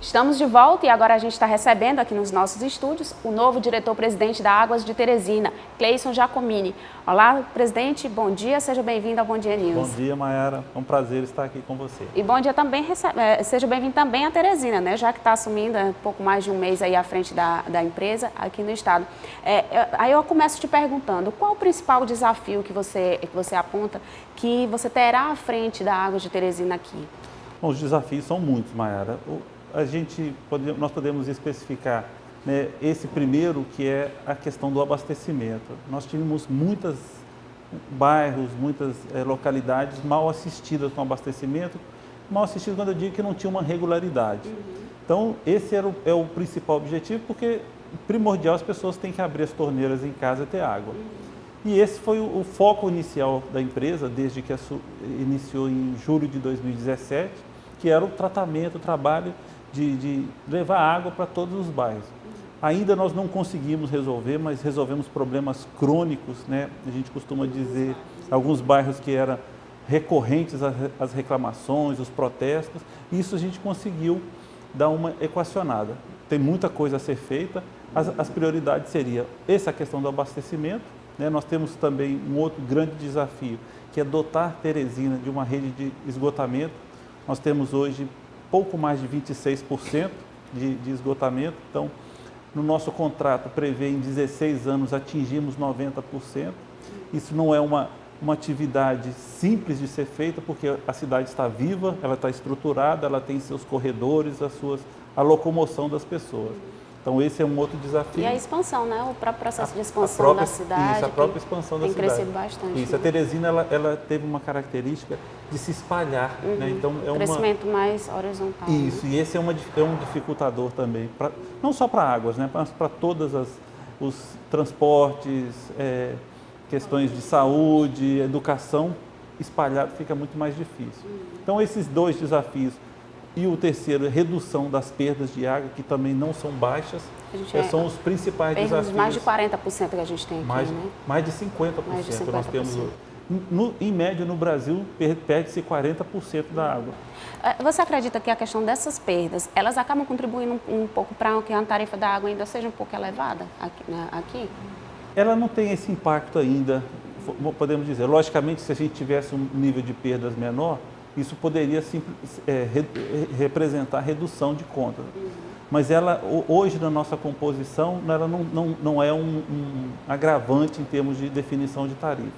Estamos de volta e agora a gente está recebendo aqui nos nossos estúdios o novo diretor-presidente da Águas de Teresina, Cleison Giacomini. Olá, presidente, bom dia, seja bem-vindo ao Bom Dia News. Bom dia, Mayara, é um prazer estar aqui com você. E bom dia também, seja bem-vindo também a Teresina, né? Já que está assumindo um pouco mais de um mês aí à frente da empresa aqui no estado. Aí eu começo te perguntando, qual o principal desafio que você aponta que você terá à frente da Águas de Teresina aqui? Bom, os desafios são muitos, Mayara. Nós podemos especificar, né, esse primeiro, que é a questão do abastecimento. Nós tínhamos muitos bairros, muitas localidades mal assistidas com abastecimento. Mal assistidas quando eu digo que não tinha uma regularidade. Então, esse é o principal objetivo, porque primordial as pessoas têm que abrir as torneiras em casa e ter água. E esse foi o foco inicial da empresa, desde que iniciou em julho de 2017, que era o tratamento, o trabalho de levar água para todos os bairros. Ainda nós não conseguimos resolver, mas resolvemos problemas crônicos, né? A gente costuma dizer, alguns bairros que eram recorrentes as reclamações, os protestos, e isso a gente conseguiu dar uma equacionada. Tem muita coisa a ser feita, as prioridades seriam essa questão do abastecimento, né? Nós temos também um outro grande desafio, que é dotar Teresina de uma rede de esgotamento. Nós temos hoje pouco mais de 26% de esgotamento, então no nosso contrato prevê em 16 anos atingimos 90%. Isso não é uma atividade simples de ser feita, porque a cidade está viva, ela está estruturada, ela tem seus corredores, a locomoção das pessoas. Então esse é um outro desafio. E a expansão, né? O próprio processo de expansão da cidade. Isso, a própria expansão da cidade. Tem crescido bastante. Isso, a Teresina ela teve uma característica de se espalhar, né? Então um crescimento mais horizontal. Isso, né? E esse é um dificultador também, não só para águas, né? Mas para todos os transportes, questões de saúde, educação, espalhado fica muito mais difícil. Então esses dois desafios. E o terceiro, redução das perdas de água, que também não são baixas, são os principais desafios. Mais de 40% que a gente tem aqui, né? Mais de 50%, nós temos hoje. Em média, no Brasil, perde-se 40% da água. Você acredita que a questão dessas perdas, elas acabam contribuindo um pouco para que a tarifa da água ainda seja um pouco elevada aqui? Ela não tem esse impacto ainda, podemos dizer. Logicamente, se a gente tivesse um nível de perdas menor, isso poderia representar redução de contas. Mas ela, hoje, na nossa composição, ela não é um agravante em termos de definição de tarifa.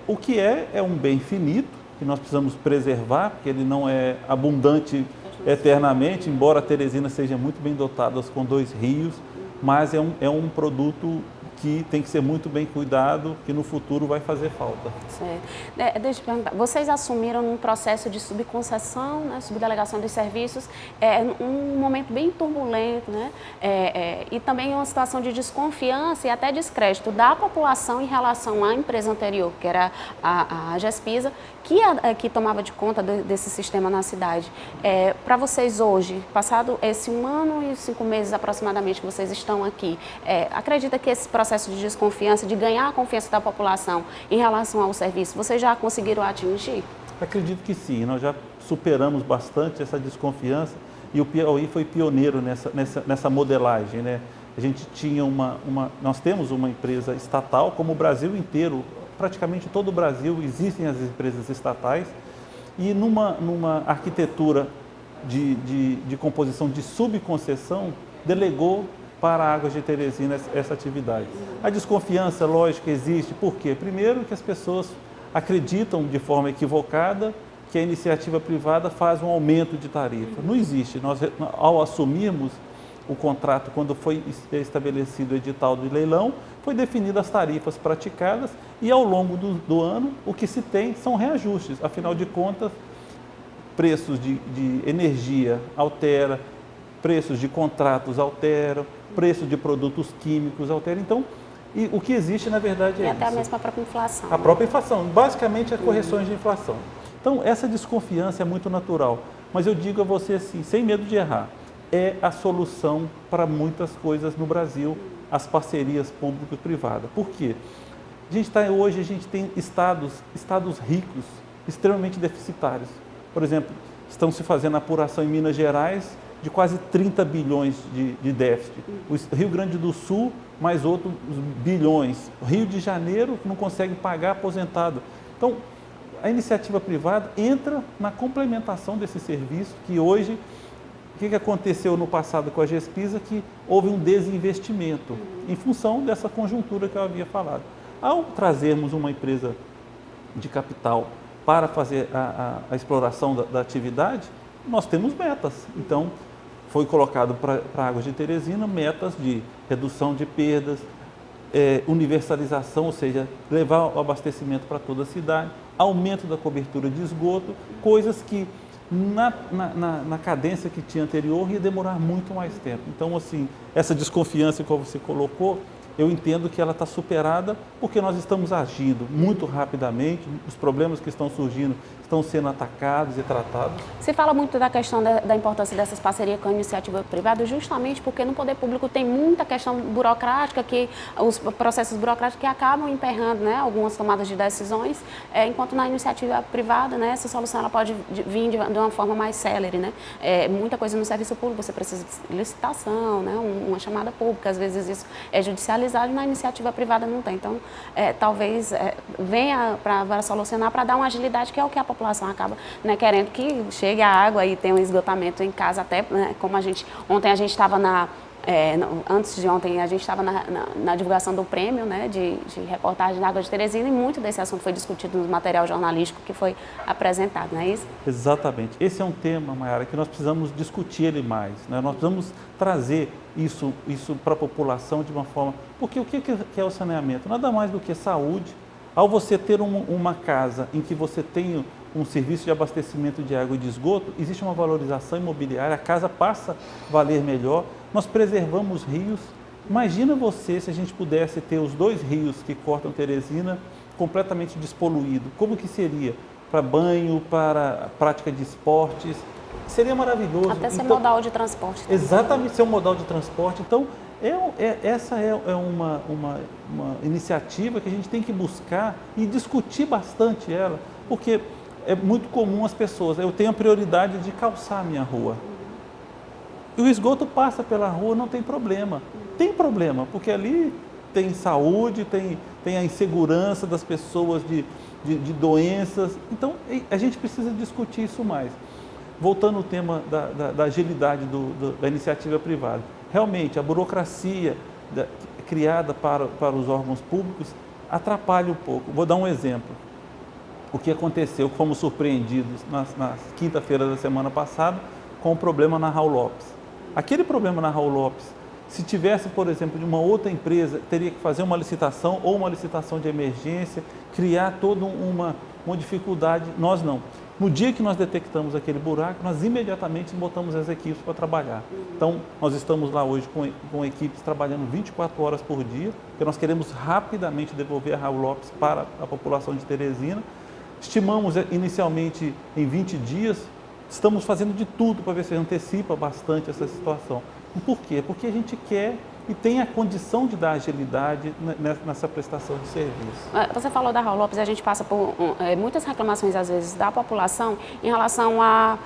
O que é um bem finito, que nós precisamos preservar, porque ele não é abundante eternamente, embora a Teresina seja muito bem dotada com 2 rios, mas é um produto que tem que ser muito bem cuidado, que no futuro vai fazer falta. Certo. Deixa eu perguntar, vocês assumiram um processo de subconcessão, né, subdelegação dos serviços, um momento bem turbulento, né, e também uma situação de desconfiança e até descrédito da população em relação à empresa anterior, que era a Gespisa, que tomava de conta desse sistema na cidade. Para vocês hoje, passado esse 1 ano e 5 meses aproximadamente que vocês estão aqui, acredita que esse processo de desconfiança, de ganhar a confiança da população em relação ao serviço, vocês já conseguiram atingir? Acredito que sim, nós já superamos bastante essa desconfiança e o Piauí foi pioneiro nessa modelagem, né? A gente tinha nós temos uma empresa estatal, como o Brasil inteiro, praticamente todo o Brasil existem as empresas estatais, e numa arquitetura de composição de subconcessão, delegou para a Águas de Teresina essa atividade. A desconfiança, lógico, existe. Por quê? Primeiro, que as pessoas acreditam de forma equivocada que a iniciativa privada faz um aumento de tarifa. Não existe. Nós, ao assumirmos o contrato, quando foi estabelecido o edital de leilão, foi definidas as tarifas praticadas e, ao longo do ano, o que se tem são reajustes. Afinal de contas, preços de energia altera, preços de contratos alteram, preço de produtos químicos altera. Então, o que existe, na verdade, é isso. E até mesmo a própria inflação. A própria inflação, basicamente, é correções de inflação. Então, essa desconfiança é muito natural. Mas eu digo a você assim, sem medo de errar, é a solução para muitas coisas no Brasil, as parcerias público-privadas. Por quê? Hoje a gente tem estados ricos, extremamente deficitários. Por exemplo, estão se fazendo apuração em Minas Gerais de quase 30 bilhões de déficit. O Rio Grande do Sul, mais outros bilhões. O Rio de Janeiro não consegue pagar aposentado. Então, a iniciativa privada entra na complementação desse serviço que hoje, o que aconteceu no passado com a GESPISA, que houve um desinvestimento em função dessa conjuntura que eu havia falado. Ao trazermos uma empresa de capital para fazer a exploração da atividade, nós temos metas. Então, foi colocado para Águas de Teresina metas de redução de perdas, universalização, ou seja, levar o abastecimento para toda a cidade, aumento da cobertura de esgoto, coisas que na cadência que tinha anterior ia demorar muito mais tempo. Então, assim, essa desconfiança que você colocou, eu entendo que ela está superada porque nós estamos agindo muito rapidamente, os problemas que estão surgindo estão sendo atacados e tratados. Se fala muito da questão da importância dessas parcerias com a iniciativa privada, justamente porque no poder público tem muita questão burocrática, os processos burocráticos que acabam emperrando, né, algumas tomadas de decisões, enquanto na iniciativa privada, né, essa solução ela pode vir de uma forma mais célere, né? Muita coisa no serviço público, você precisa de licitação, né, uma chamada pública, às vezes isso é judicializado e na iniciativa privada não tem. Então, talvez venha para solucionar, para dar uma agilidade, que é o que a população acaba, né, querendo que chegue a água e tenha um esgotamento em casa, até, né, como ontem a gente estava antes de ontem, a gente estava na divulgação do prêmio, né, de reportagem da Água de Teresina, e muito desse assunto foi discutido no material jornalístico que foi apresentado, não é isso? Exatamente. Esse é um tema, Mayara, que nós precisamos discutir ele mais, né? Nós precisamos trazer isso para a população de uma forma... Porque o que é o saneamento? Nada mais do que saúde. Ao você ter uma casa em que você tem um serviço de abastecimento de água e de esgoto, existe uma valorização imobiliária, a casa passa a valer melhor, nós preservamos rios. Imagina você se a gente pudesse ter os 2 rios que cortam Teresina completamente despoluídos. Como que seria? Para banho, para prática de esportes, seria maravilhoso. Até ser modal de transporte. Também. Exatamente, ser um modal de transporte. Então, essa é uma iniciativa que a gente tem que buscar e discutir bastante ela, porque é muito comum as pessoas, eu tenho a prioridade de calçar a minha rua. E o esgoto passa pela rua, não tem problema. Tem problema, porque ali tem saúde, tem a insegurança das pessoas de doenças. Então, a gente precisa discutir isso mais. Voltando ao tema da agilidade da iniciativa privada. Realmente, a burocracia criada para os órgãos públicos atrapalha um pouco. Vou dar um exemplo. O que aconteceu, fomos surpreendidos na quinta-feira da semana passada com o problema na Raul Lopes. Aquele problema na Raul Lopes, se tivesse, por exemplo, de uma outra empresa, teria que fazer uma licitação ou uma licitação de emergência, criar toda uma dificuldade. Nós não. No dia que nós detectamos aquele buraco, nós imediatamente botamos as equipes para trabalhar. Então, nós estamos lá hoje com equipes trabalhando 24 horas por dia, porque nós queremos rapidamente devolver a Raul Lopes para a população de Teresina. Estimamos inicialmente em 20 dias, estamos fazendo de tudo para ver se antecipa bastante essa situação. E por quê? Porque a gente quer e tem a condição de dar agilidade nessa prestação de serviço. Você falou da Raul Lopes, a gente passa por muitas reclamações, às vezes, da população em relação a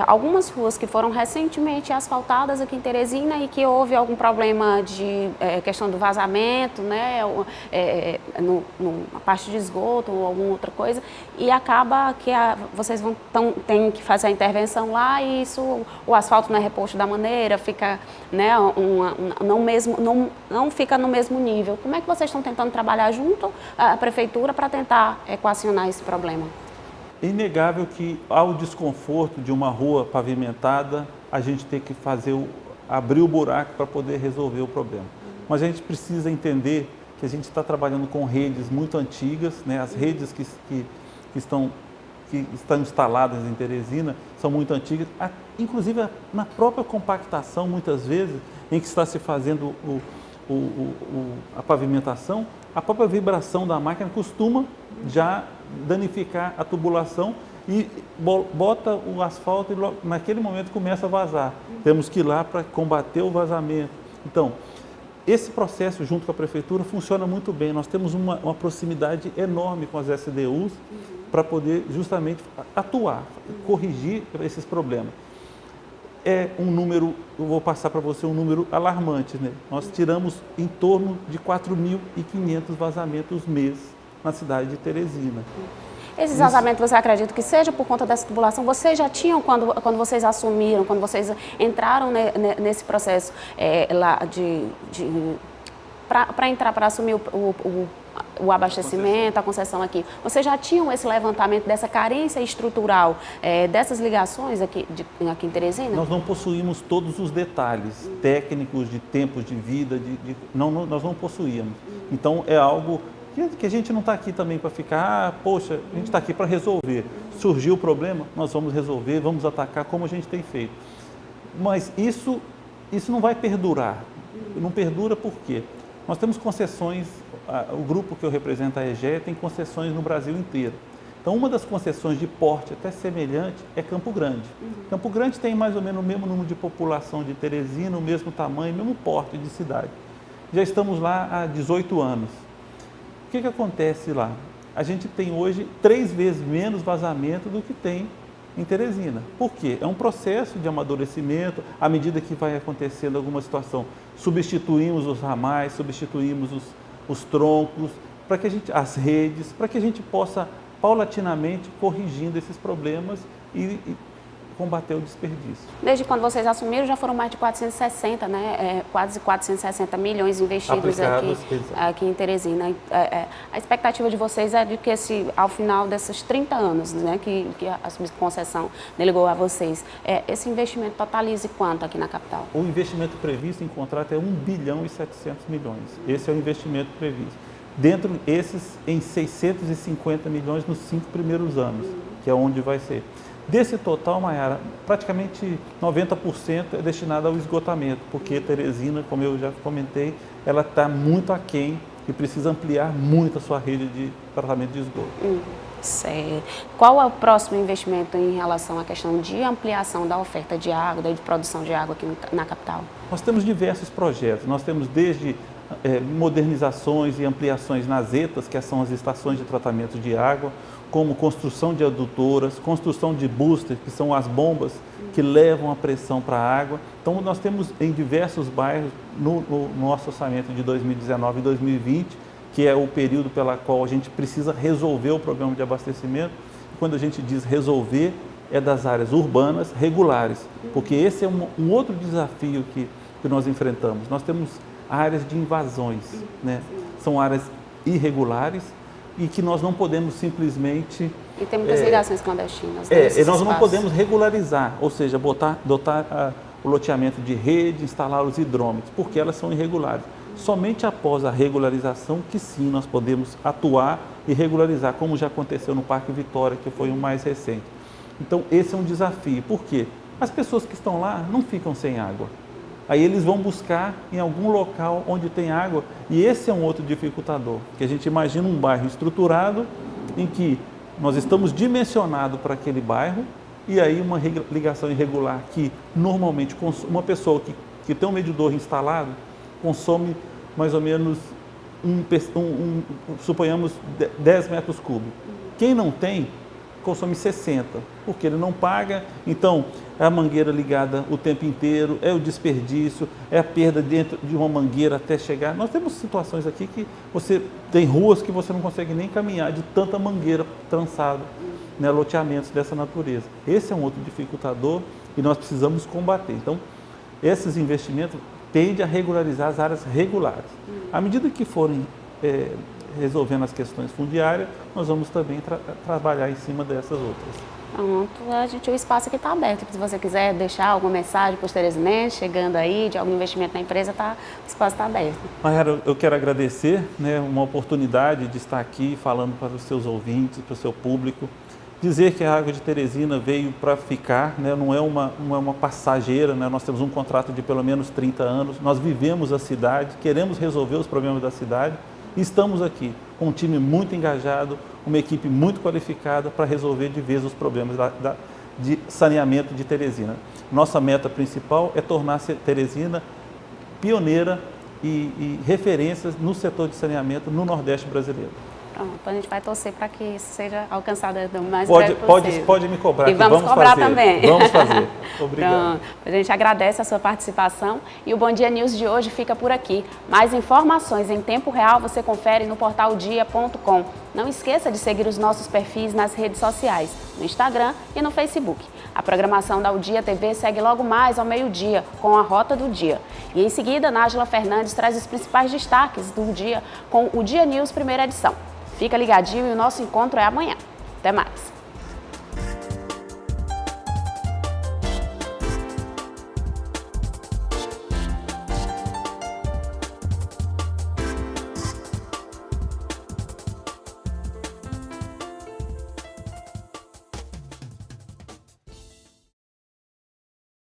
algumas ruas que foram recentemente asfaltadas aqui em Teresina e que houve algum problema de questão do vazamento, né, na parte de esgoto ou alguma outra coisa, e acaba que vocês têm que fazer a intervenção lá e o asfalto não é reposto da maneira, fica, né, não fica no mesmo nível. Como é que vocês estão tentando trabalhar junto à prefeitura para tentar equacionar esse problema? É inegável que ao desconforto de uma rua pavimentada, a gente tem que abrir o buraco para poder resolver o problema. Mas a gente precisa entender que a gente está trabalhando com redes muito antigas, né? As redes que estão instaladas em Teresina são muito antigas, inclusive na própria compactação, muitas vezes, em que está se fazendo a pavimentação, a própria vibração da máquina costuma já danificar a tubulação e bota o asfalto e naquele momento começa a vazar. Temos que ir lá para combater o vazamento. Então, esse processo junto com a prefeitura funciona muito bem. Nós temos uma proximidade enorme com as SDUs para poder justamente atuar, corrigir esses problemas. é um número, eu vou passar para você um número alarmante, né? Nós tiramos em torno de 4.500 vazamentos mês na cidade de Teresina. Esses vazamentos, você acredita que seja por conta dessa tubulação? Vocês já tinham, quando vocês assumiram, quando vocês entraram nesse processo lá para entrar, para assumir o abastecimento, a concessão aqui, vocês já tinham esse levantamento dessa carência estrutural, dessas ligações aqui em Teresina? Nós não possuímos todos os detalhes técnicos de tempos de vida, nós não possuíamos. Então é algo que a gente não está aqui também para ficar, poxa, a gente está aqui para resolver. Surgiu o problema, nós vamos resolver, vamos atacar como a gente tem feito. Mas isso não vai perdurar. Não perdura por quê? Nós temos concessões, o grupo que eu represento, a EGE, tem concessões no Brasil inteiro. Então, uma das concessões de porte até semelhante é Campo Grande. Campo Grande tem mais ou menos o mesmo número de população de Teresina, o mesmo tamanho, o mesmo porte de cidade. Já estamos lá há 18 anos. O que acontece lá? A gente tem hoje 3 vezes menos vazamento do que tem em Teresina. Por quê? É um processo de amadurecimento, à medida que vai acontecendo alguma situação, substituímos os ramais, substituímos os troncos, para que as redes, para que a gente possa paulatinamente corrigindo esses problemas e combater o desperdício. Desde quando vocês assumiram, já foram mais de 460, né? Quase 460 milhões investidos aqui em Teresina. A expectativa de vocês é de que ao final desses 30 anos, né, que a subconcessão delegou a vocês, esse investimento totalize quanto aqui na capital? O investimento previsto em contrato é 1 bilhão e 700 milhões. Esse é o investimento previsto. Dentro esses, em 650 milhões nos 5 primeiros anos, que é onde vai ser. Desse total, Mayara, praticamente 90% é destinado ao esgotamento, porque Teresina, como eu já comentei, ela está muito aquém e precisa ampliar muito a sua rede de tratamento de esgoto. Certo. Qual é o próximo investimento em relação à questão de ampliação da oferta de água, de produção de água aqui na capital? Nós temos diversos projetos, nós temos desde modernizações e ampliações nas ETAs, que são as estações de tratamento de água, como construção de adutoras, construção de booster, que são as bombas que levam a pressão para a água. Então, nós temos em diversos bairros, no nosso orçamento de 2019 e 2020, que é o período pela qual a gente precisa resolver o problema de abastecimento. Quando a gente diz resolver, é das áreas urbanas regulares, porque esse é um outro desafio que nós enfrentamos. Nós temos áreas de invasões, né? São áreas irregulares e que nós não podemos simplesmente... E tem muitas ligações clandestinas. Nós não podemos regularizar, ou seja, dotar o loteamento de rede, instalar os hidrômetros, porque elas são irregulares. Somente após a regularização que sim nós podemos atuar e regularizar, como já aconteceu no Parque Vitória, que foi o mais recente. Então, esse é um desafio. Por quê? As pessoas que estão lá não ficam sem água. Aí eles vão buscar em algum local onde tem água, e esse é um outro dificultador, que a gente imagina um bairro estruturado em que nós estamos dimensionados para aquele bairro, e aí uma ligação irregular que normalmente uma pessoa que tem um medidor instalado consome mais ou menos suponhamos 10 metros cúbicos. Quem não tem, consome 60, porque ele não paga. Então, é a mangueira ligada o tempo inteiro, é o desperdício, é a perda dentro de uma mangueira até chegar. Nós temos situações aqui que você tem ruas que você não consegue nem caminhar de tanta mangueira trançada, né, loteamentos dessa natureza. Esse é um outro dificultador e nós precisamos combater. Então, esses investimentos tendem a regularizar as áreas regulares. À medida que forem resolvendo as questões fundiárias, nós vamos também trabalhar em cima dessas outras. Pronto, o espaço aqui está aberto. Se você quiser deixar alguma mensagem para os teresinenses chegando aí, de algum investimento na empresa, o espaço está aberto. Mayara, eu quero agradecer, né, uma oportunidade de estar aqui falando para os seus ouvintes, para o seu público. Dizer que a Água de Teresina veio para ficar, né, não é uma passageira, né, nós temos um contrato de pelo menos 30 anos, nós vivemos a cidade, queremos resolver os problemas da cidade. Estamos aqui com um time muito engajado, uma equipe muito qualificada para resolver de vez os problemas de saneamento de Teresina. Nossa meta principal é tornar Teresina pioneira e referências no setor de saneamento no Nordeste brasileiro. Pronto, a gente vai torcer para que isso seja alcançado do mais breve possível. Pode me cobrar. E vamos cobrar fazer. também. Vamos fazer. Obrigado. Pronto. A gente agradece a sua participação e o Bom Dia News de hoje fica por aqui. Mais informações em tempo real você confere no portal dia.com. Não esqueça de seguir os nossos perfis nas redes sociais, no Instagram e no Facebook. A programação da Udia TV segue logo mais ao meio-dia com a Rota do Dia. E em seguida, Nájila Fernandes traz os principais destaques do dia com o Dia News primeira edição. Fica ligadinho e o nosso encontro é amanhã. Até mais!